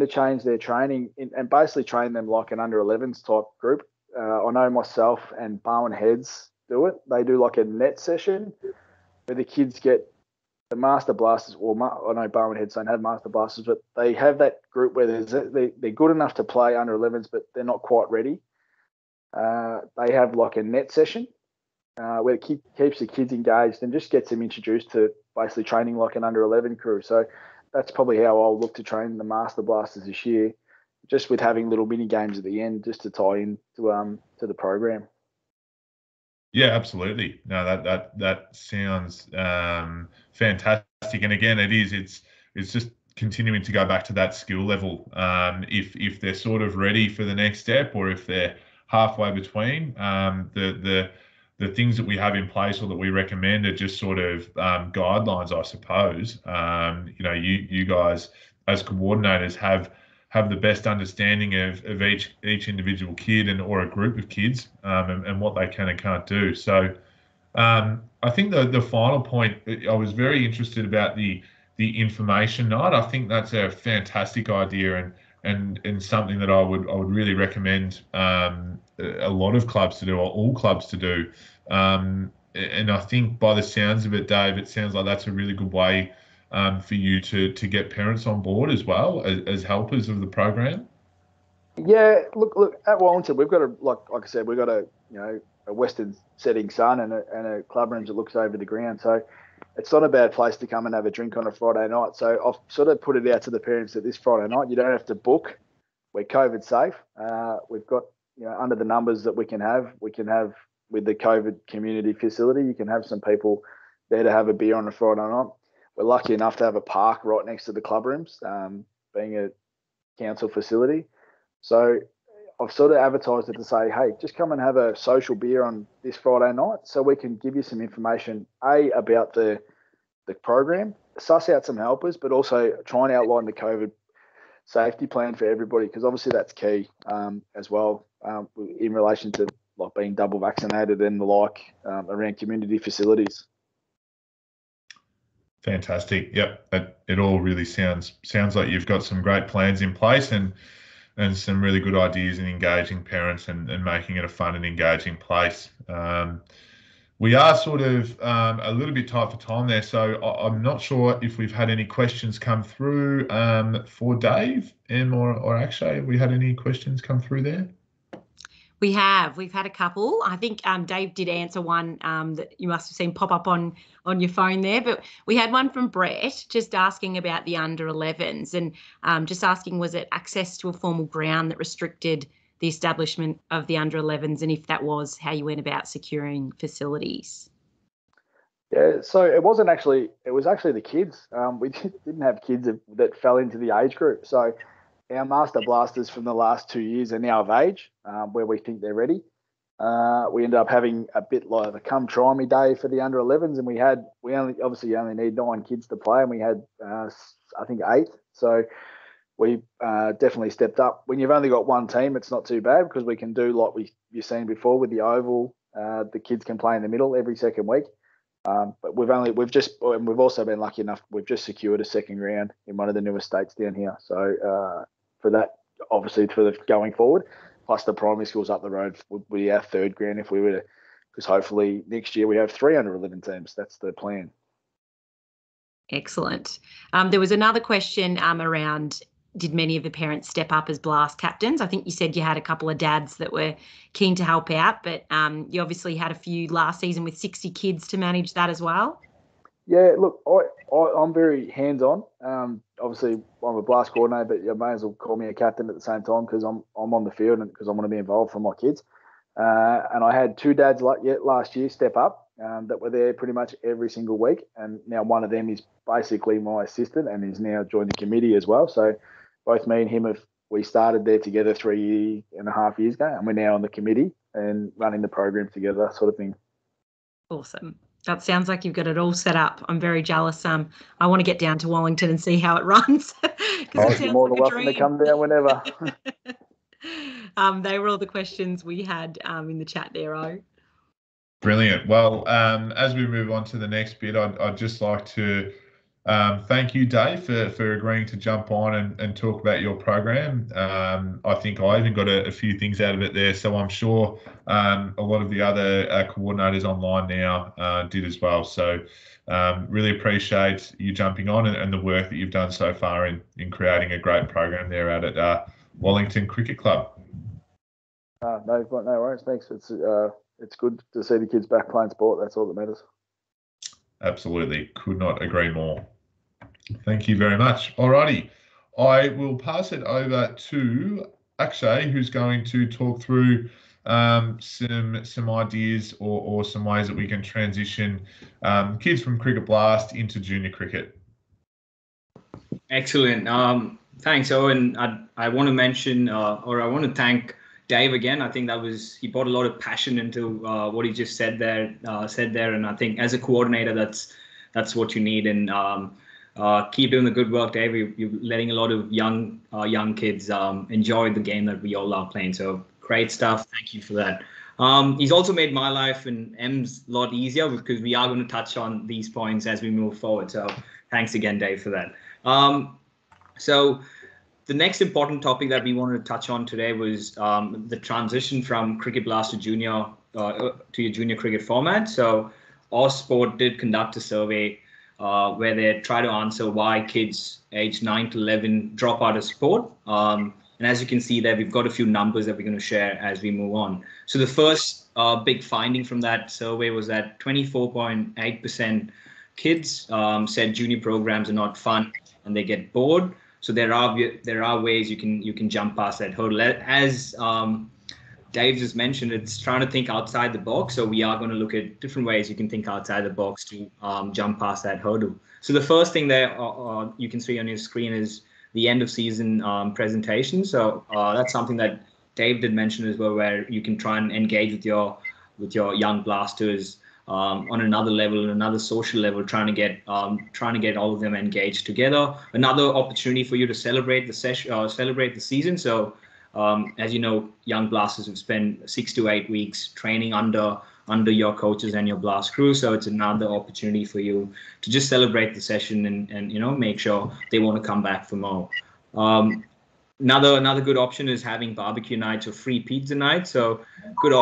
change their training and basically train them like an under 11s type group. I know myself and Bowen Heads do it. They do like a net session where the kids get the master blasters, I know Bowen Heads don't have master blasters, but they have that group where they're good enough to play under 11s, but they're not quite ready. They have like a net session where it keeps the kids engaged and just gets them introduced to basically training like an under 11 crew. So that's probably how I'll look to train the master blasters this year, just with having little mini games at the end just to tie in to the program. Yeah, absolutely. No, that sounds fantastic. And again, it's just continuing to go back to that skill level. If they're sort of ready for the next step, or if they're halfway between, the things that we have in place or that we recommend are just sort of guidelines, I suppose. You guys as coordinators have the best understanding of each individual kid or a group of kids and what they can and can't do. So I think the final point, I was very interested about the information night. I think that's a fantastic idea and something that I would really recommend a lot of clubs to do, or all clubs to do. And I think by the sounds of it, Dave, it sounds like that's a really good way for you to get parents on board as well as helpers of the program. Yeah, look at Wellington, we've got like I said, we've got a western setting sun and a club room that looks over the ground. So it's not a bad place to come and have a drink on a Friday night. So I've sort of put it out to the parents that this Friday night, you don't have to book. We're COVID safe. We've got, under the numbers that we can have with the COVID community facility, you can have some people there to have a beer on a Friday night. We're lucky enough to have a park right next to the club rooms, being a council facility. So I've sort of advertised it to say, hey, just come and have a social beer on this Friday night so we can give you some information, about the program, suss out some helpers, but also try and outline the COVID safety plan for everybody, because obviously that's key as well in relation to like being double vaccinated and the like around community facilities. Fantastic. Yep. It all really sounds like you've got some great plans in place and some really good ideas in engaging parents and making it a fun and engaging place. We are sort of a little bit tight for time there, so I'm not sure if we've had any questions come through for Dave, or Akshay. Have we had any questions come through there? We've had a couple. I think Dave did answer one that you must have seen pop up on your phone there, but we had one from Brett just asking about the under 11s and just asking, was it access to a formal ground that restricted the establishment of the under 11s, and if that was, how you went about securing facilities? Yeah, so it was actually the kids. We didn't have kids that fell into the age group. So our master blasters from the last 2 years are now of age, where we think they're ready. We ended up having a bit like a come try me day for the under 11s, and we only need 9 kids to play, and we had I think 8. So we definitely stepped up. When you've only got one team, it's not too bad because we can do like you've seen before with the oval. The kids can play in the middle every second week. But we've also been lucky enough. We've just secured a second ground in one of the newer states down here. So for that, obviously for the going forward, plus the primary schools up the road would be our third ground if we were to, because hopefully next year we have 3 under 11 teams. That's the plan. Excellent. There was another question around, did many of the parents step up as blast captains? I think you said you had a couple of dads that were keen to help out, but you obviously had a few last season with 60 kids to manage that as well. Yeah, look, I'm very hands-on. Obviously, I'm a blast coordinator, but you may as well call me a captain at the same time because I'm on the field and because I want to be involved for my kids. And I had 2 dads last year step up that were there pretty much every single week. And now one of them is basically my assistant and is now joined the committee as well. So both me and him we started there together 3.5 years ago, and we're now on the committee and running the program together, sort of thing. Awesome. That sounds like you've got it all set up. I'm very jealous. I want to get down to Wellington and see how it runs. You're more than welcome to come down whenever. They were all the questions we had in the chat there, O. Brilliant. Well, as we move on to the next bit, I'd just like to thank you, Dave, for agreeing to jump on and talk about your program. I think I even got a few things out of it there, so I'm sure a lot of the other coordinators online now did as well. So really appreciate you jumping on and the work that you've done so far in creating a great program there out at Wellington Cricket Club. No worries. Thanks. It's good to see the kids back playing sport. That's all that matters. Absolutely. Could not agree more. Thank you very much. Alrighty. I will pass it over to Akshay, who's going to talk through some ideas or some ways that we can transition kids from Cricket Blast into junior cricket. Excellent. Thanks, Owen. I want to mention, or I want to thank Dave again. I think he brought a lot of passion into what he just said there, and I think as a coordinator, that's what you need. And keep doing the good work, Dave. You're letting a lot of young kids enjoy the game that we all are playing. So great stuff. Thank you for that. He's also made my life and M's a lot easier because we are going to touch on these points as we move forward. So thanks again, Dave, for that. So the next important topic that we wanted to touch on today was the transition from Cricket Blast to junior to your junior cricket format. So Sport did conduct a survey where they try to answer why kids aged 9 to 11 drop out of sport. And as you can see there, we've got a few numbers that we're going to share as we move on. So the first big finding from that survey was that 24.8% kids said junior programs are not fun and they get bored. So there are ways you can jump past that hurdle. As Dave just mentioned, it's trying to think outside the box. So we are going to look at different ways you can think outside the box to jump past that hurdle. So the first thing there you can see on your screen is the end of season presentation. So that's something that Dave did mention as well, where you can try and engage with your young blasters on another level, another social level, trying to get all of them engaged together. Another opportunity for you to celebrate the session, celebrate the season. So as you know, young blasters have spent 6 to 8 weeks training under your coaches and your blast crew. So it's another opportunity for you to just celebrate the session and make sure they want to come back for more. Another good option is having barbecue nights or free pizza nights. So good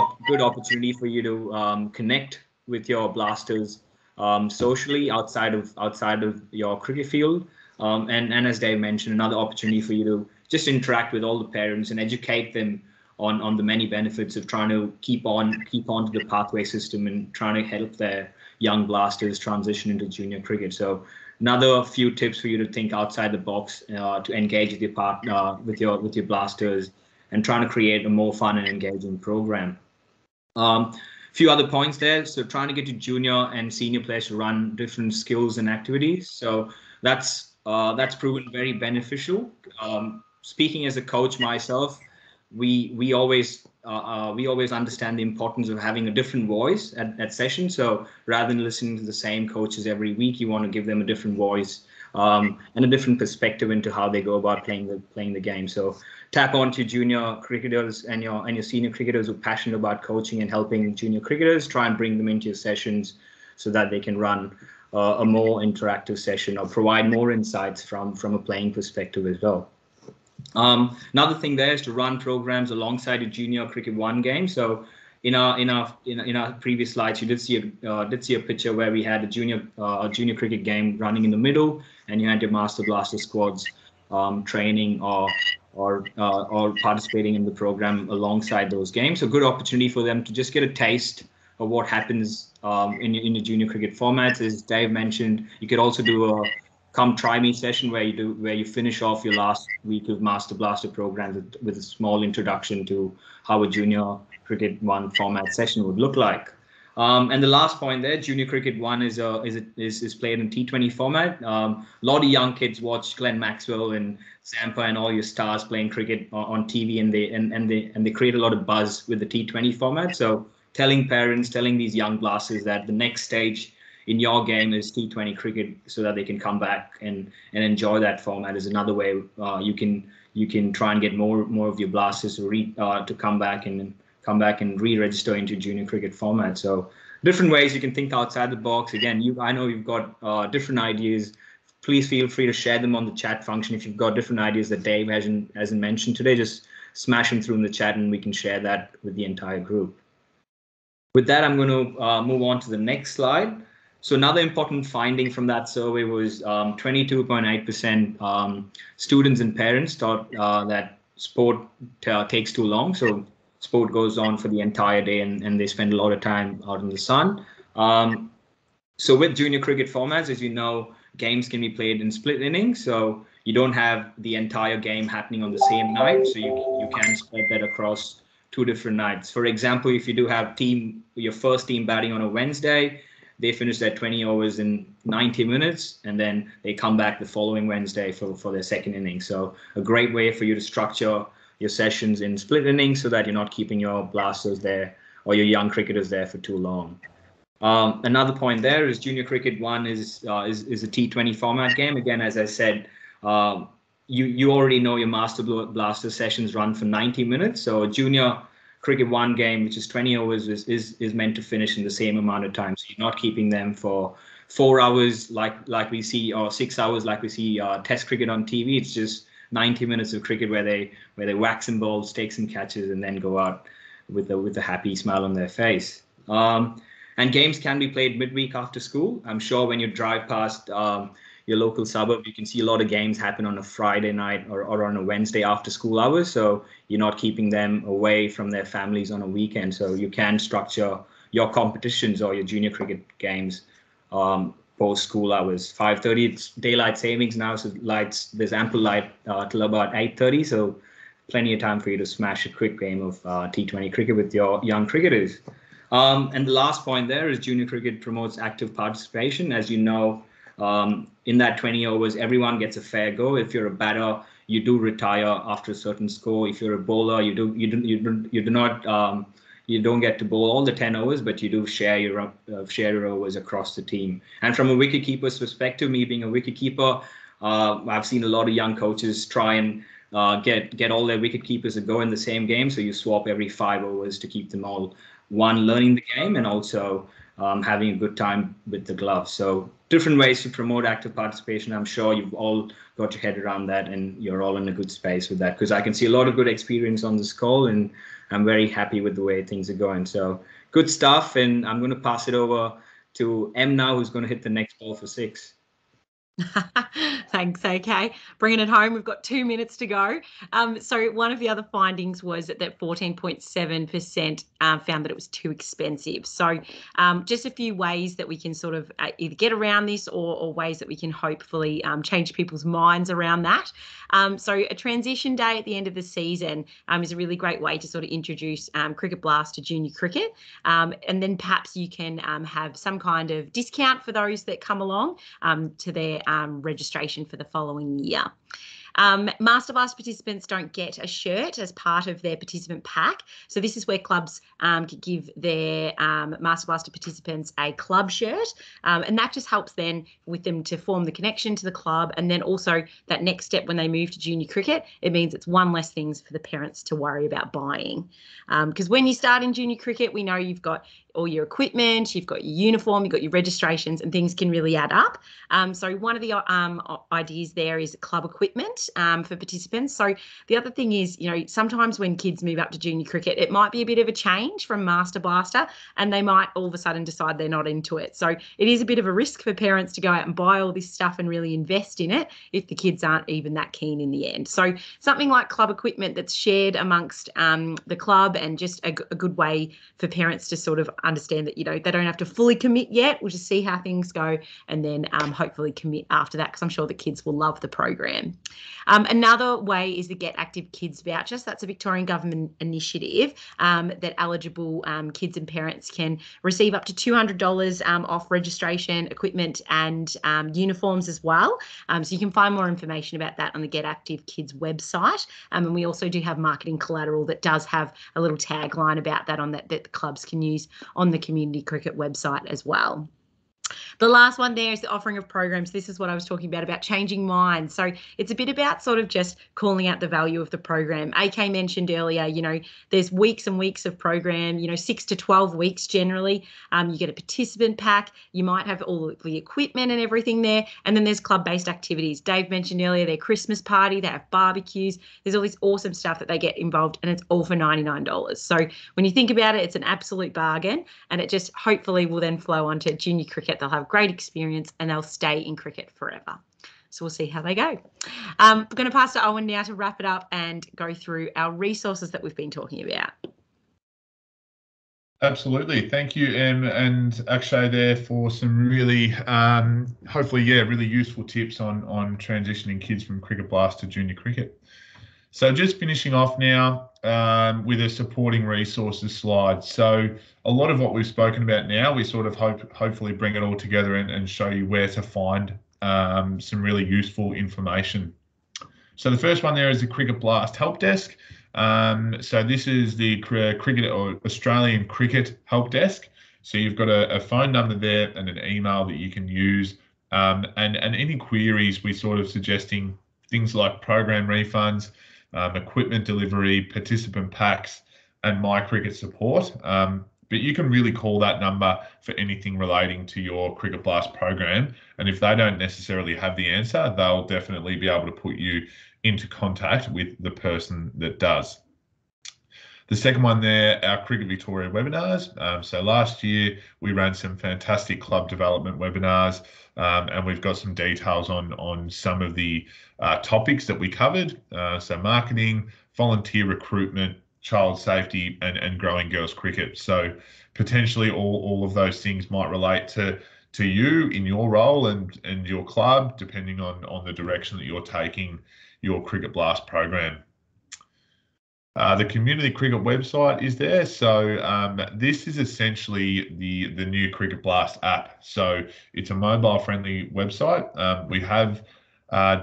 opportunity for you to connect with your blasters socially outside of your cricket field. And as Dave mentioned, another opportunity for you to just interact with all the parents and educate them on the many benefits of trying to keep on to the pathway system and trying to help their young blasters transition into junior cricket. So another few tips for you to think outside the box to engage with your with your blasters and trying to create a more fun and engaging program. Few other points there. So trying to get your junior and senior players to run different skills and activities. So that's proven very beneficial. Speaking as a coach myself, we always understand the importance of having a different voice at session. So rather than listening to the same coaches every week, you want to give them a different voice and a different perspective into how they go about playing the game. So tap on to junior cricketers and your senior cricketers who are passionate about coaching and helping junior cricketers. Try and bring them into your sessions so that they can run a more interactive session or provide more insights from a playing perspective as well. Another thing there is to run programs alongside a junior cricket 1 game. So in our previous slides, you did see a picture where we had a junior cricket game running in the middle, and you had your master blaster squads training or participating in the program alongside those games. So good opportunity for them to just get a taste of what happens in your junior cricket formats. As Dave mentioned, you could also do a come try me session where you finish off your last week of master blaster programs with a small introduction to how a junior cricket 1 format session would look like. And the last point there, junior cricket 1 is played in T20 format. A lot of young kids watch Glenn Maxwell and Zampa and all your stars playing cricket on TV, and they create a lot of buzz with the T20 format. So telling parents, telling these young blasters that the next stage in your game is T20 cricket, so that they can come back and enjoy that format is another way you can try and get more of your blasters to come back and re-register into junior cricket format. So different ways you can think outside the box. Again, I know you've got different ideas. Please feel free to share them on the chat function. If you've got different ideas that Dave hasn't mentioned today, just smash them through in the chat and we can share that with the entire group. With that, I'm going to move on to the next slide. So another important finding from that survey was 22.8% students and parents thought that sport takes too long. So sport goes on for the entire day and they spend a lot of time out in the sun. So with junior cricket formats, as you know, games can be played in split innings. So you don't have the entire game happening on the same night. So you can spread that across 2 different nights. For example, if you do have your first team batting on a Wednesday, they finish their 20 overs in 90 minutes, and then they come back the following Wednesday for their second inning. So a great way for you to structure your sessions in split innings so that you're not keeping your blasters there or your young cricketers there for too long. Another point there is Junior Cricket 1 is a T20 format game. Again, as I said, you already know your Master Blaster sessions run for 90 minutes. So a Junior Cricket 1 game, which is 20 overs, is meant to finish in the same amount of time. So you're not keeping them for 4 hours like we see, or 6 hours like we see Test cricket on TV. It's just 90 minutes of cricket where they whack some balls, take some catches, and then go out with a happy smile on their face. And games can be played midweek after school. I'm sure when you drive past your local suburb, you can see a lot of games happen on a Friday night or on a Wednesday after school hours. So you're not keeping them away from their families on a weekend. So you can structure your competitions or your junior cricket games post school hours. 5:30, it's daylight savings now, so there's ample light till about 8:30. So plenty of time for you to smash a quick game of T20 cricket with your young cricketers. And the last point there is junior cricket promotes active participation. As you know, in that 20 overs, everyone gets a fair go. If you're a batter, you do retire after a certain score. If you're a bowler, you don't get to bowl all the 10 overs, but you do share your overs across the team. And from a wicketkeeper's perspective, me being a wicketkeeper, I've seen a lot of young coaches try and get all their wicketkeepers to go in the same game. So you swap every 5 overs to keep them all, one, learning the game, and also having a good time with the gloves. So different ways to promote active participation. I'm sure you've all got your head around that and you're all in a good space with that, because I can see a lot of good experience on this call and I'm very happy with the way things are going. So good stuff. And I'm going to pass it over to M now, who's going to hit the next ball for 6. Thanks. Okay, bringing it home. We've got 2 minutes to go. So one of the other findings was that 14.7% found that it was too expensive. So just a few ways that we can sort of either get around this or ways that we can hopefully change people's minds around that. So a transition day at the end of the season is a really great way to sort of introduce Cricket Blast to junior cricket. And then perhaps you can have some kind of discount for those that come along to their registration for the following year. Master Blast participants don't get a shirt as part of their participant pack. So this is where clubs could give their Master Blaster participants a club shirt. And that just helps then with them to form the connection to the club. And then also that next step when they move to junior cricket, it means it's one less things for the parents to worry about buying. Because when you start in junior cricket, we know you've got all your equipment, you've got your uniform, you've got your registrations, and things can really add up. So one of the ideas there is club equipment for participants. So the other thing is, sometimes when kids move up to junior cricket, it might be a bit of a change from Master Blaster, and they might all of a sudden decide they're not into it. So it is a bit of a risk for parents to go out and buy all this stuff and really invest in it if the kids aren't even that keen in the end. So something like club equipment that's shared amongst the club, and just a good way for parents to sort of understand that, they don't have to fully commit yet. We'll just see how things go and then hopefully commit after that, because I'm sure the kids will love the program. Another way is the Get Active Kids Vouchers. That's a Victorian government initiative that eligible kids and parents can receive up to $200 off registration, equipment and uniforms as well. So you can find more information about that on the Get Active Kids website. And we also do have marketing collateral that does have a little tagline about that on that the clubs can use on the Community Cricket website as well. The last one there is the offering of programs. This is what I was talking about changing minds. So it's a bit about sort of just calling out the value of the program. AK mentioned earlier, you know, there's weeks and weeks of program, you know, 6 to 12 weeks generally. You get a participant pack. You might have all of the equipment and everything there. And then there's club-based activities. Dave mentioned earlier their Christmas party. They have barbecues. There's all this awesome stuff that they get involved, and it's all for $99. So when you think about it, it's an absolute bargain, and it just hopefully will then flow onto junior cricket. They'll have great experience and they'll stay in cricket forever. So we'll see how they go. I'm going to pass to Owen now to wrap it up and go through our resources that we've been talking about. Absolutely. Thank you, Em and Akshay there for some really, hopefully, really useful tips on transitioning kids from Cricket Blast to junior cricket. So just finishing off now with a supporting resources slide. So a lot of what we've spoken about now, we sort of hopefully bring it all together and show you where to find some really useful information. So the first one there is the Cricket Blast Help Desk. So this is the Cricket or Australian Cricket Help Desk. So you've got a phone number there and an email that you can use. And any queries, we're sort of suggesting things like program refunds, equipment delivery, participant packs, and My Cricket support. But you can really call that number for anything relating to your Cricket Blast program. And if they don't necessarily have the answer, they'll definitely be able to put you into contact with the person that does. The second one there, our Cricket Victoria webinars. So last year we ran some fantastic club development webinars, and we've got some details on some of the topics that we covered. So marketing, volunteer recruitment, child safety, and growing girls cricket. So potentially all of those things might relate to you in your role and your club, depending on the direction that you're taking your Cricket Blast program. The Community Cricket website is there. So this is essentially the new Cricket Blast app. So it's a mobile-friendly website. We have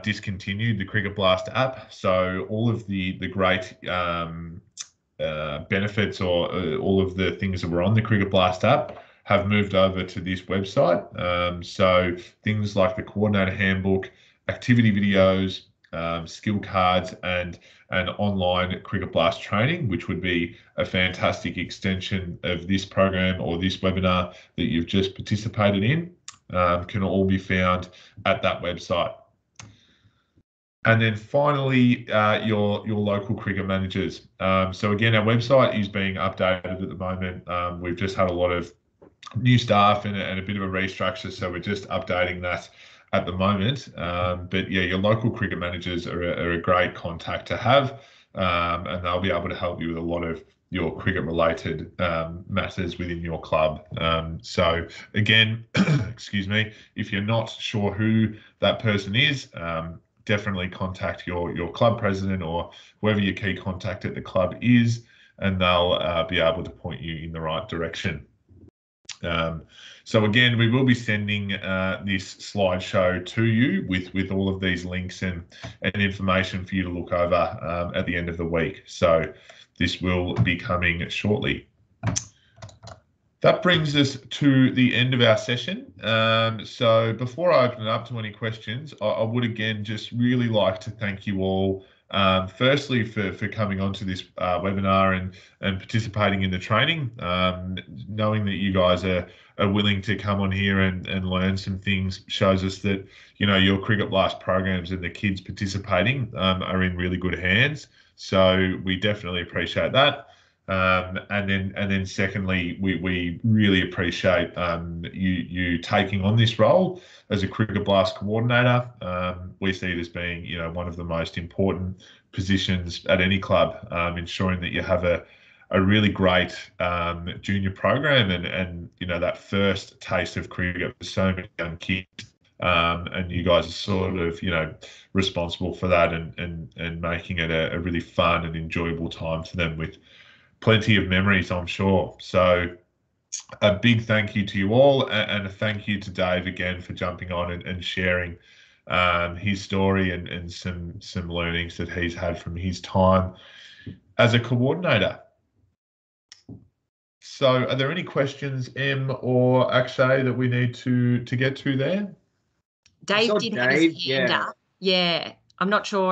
discontinued the Cricket Blast app. So all of the great benefits or all of the things that were on the Cricket Blast app have moved over to this website. So things like the coordinator handbook, activity videos, skill cards, and online Cricket Blast training, which would be a fantastic extension of this program or this webinar that you've just participated in, can all be found at that website. And then finally, your local cricket managers. So again, our website is being updated at the moment. We've just had a lot of new staff and a bit of a restructure, so we're just updating that at the moment. But yeah, your local cricket managers are a great contact to have, and they'll be able to help you with a lot of your cricket related matters within your club. So again, excuse me, if you're not sure who that person is, definitely contact your club president or whoever your key contact at the club is, and they'll be able to point you in the right direction. So again, we will be sending this slideshow to you with all of these links and information for you to look over at the end of the week. So this will be coming shortly. That brings us to the end of our session. So before I open it up to any questions, I would again just really like to thank you all, firstly for coming onto this webinar and participating in the training. Knowing that you guys are willing to come on here and learn some things shows us that, you know, your Cricket Blast programs and the kids participating are in really good hands. So we definitely appreciate that. And then secondly, we really appreciate you taking on this role as a Cricket Blast coordinator. We see it as being, you know, one of the most important positions at any club, ensuring that you have a really great junior program and you know, that first taste of cricket for so many young kids and you guys are sort of, you know, responsible for that and making it a really fun and enjoyable time for them with plenty of memories, I'm sure. So a big thank you to you all, and a thank you to Dave again for jumping on and sharing his story and some learnings that he's had from his time as a coordinator. So are there any questions, Em or Akshay, that we need to get to there? Dave did have his hand up. Yeah, I'm not sure